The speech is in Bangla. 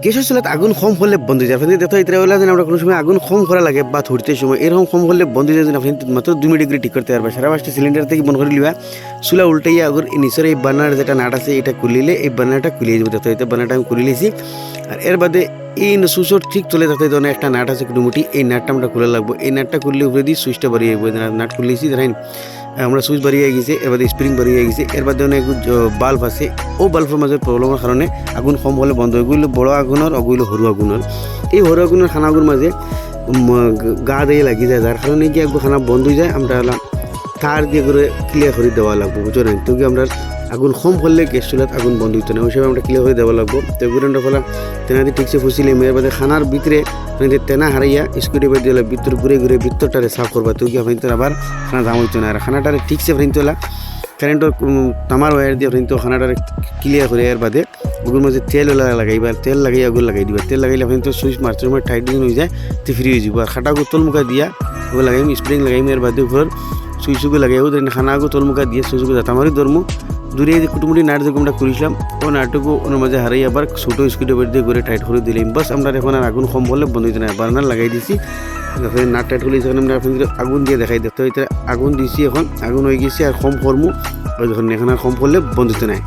গ্যাসের চুলাত আগুন কম হলে বন্ধ হয়ে যায়। আপনি দেখতে এটা হলে যেন আমরা কোনো সময় আগুন কম করা লাগে বা ধরতে সময় এরকম কম হলে বন্ধ হয়ে যায়। আপনি মাত্র 2 মিনিট করে ঠিক করতে পারবেন। সারা 5টা সিলিন্ডার থেকে বন্ধ করে লিবা, চুলা উল্টাইয়া আগর নিচের এই বার্নার যেটা নাট আছে এটা খুলিলে এই বার্নারটা খুলিয়ে যাবে। দেখতে বার্নারটা আমি খুলে লিয়েছি। আর এর বাদে এই সুইচর ঠিক চলে যাতে ধরনের একটা নাট আছে কুটুমুটি, এই নাটটা আমরা খুলে লাগবো। এই নাটটা খুললে উপরে দিয়ে সুইচটা বাড়িয়ে যাবো। নাট খুলেছি দেখেন আমরা সুইচ বাড়িয়ে গেছে, এর বাদে স্প্রিং বাড়িয়ে গেছে। এর বাদে অনেক বাল্ব আছে, ও বাল্বের মাঝে প্রবলেমের কারণে আগুন কম হলে বন্ধ হয়। ওগুলো বড় আগুনের, ওগুলো সরু আগুনের। এই সরু আগুনের খানাগুলোর মাঝে গা দিয়ে লাগি যায়, যার কারণে কি একবার খানা বন্ধ হয়ে যায়। আমরা তার দিয়ে করে ক্লিয়ার করে দেওয়া লাগবো, বুঝলেন? তো কি আমরা আগুন কম করলে গ্যাস চুলাত আগুন বন্ধ হইতো না, ওই সময় আমরা ক্লিয়ার করে দেওয়া লাগবো। তো এগুলো ফলে তেনাদি ঠিকছে ফুসিলে মেয়ের বাদে খানার ভিতরে তেনা হারাইয়া স্কুটি বাদ দিলে ভিতর ঘুরে ঘুরে ভিতরটারে সাফ করবা। তো কি আপনার আবার খানা দাম হইতো না। আর খানাটারে ঠিকছে ফ্রেন্ট হলা কারেন্টের তামার ওয়ার দিয়ে ফ্রেন্ট খানাটারে ক্লিয়ার করে এর বাদে ওগুলোর মধ্যে তেল লাগাইবা, তেল লাগাই আগুন লাগাই দিবা। তেল লাগাইলে ফ্রেন্ট সুইচ মারতে সময় টাইট হয়ে যায়, তো ফ্রি হয়ে যাবো। আর খাটাগু তলমুখা দিয়া ওগুলো লাগাইম, স্প্রিং লাগাইম। এর বাদে উপর সুইচুগু লাগাইও খানাগু তলমুখা দিয়ে সুইচুগু তামারি ধরমু দূরে যে কুটুমুটি নাট যেরকম আমরা করেছিলাম ও নাটকও ওর মাঝে হারাই আবার ছোটো স্কুটি বের দিয়ে করে টাইট করে দিলাম। বাস আমরা এখন আর আগুন কম বললে বন্ধ হইতে না, বার্নার লাগাই দিছি। নাট টাইট করলে যখন আমরা আগুন দিয়ে দেখাই দেখতে হইতে আগুন দিছি, এখন আগুন হয়ে গেছে। আর কম করমু ওই যখন এখন আর কম করলে বন্ধ হইতে নাই।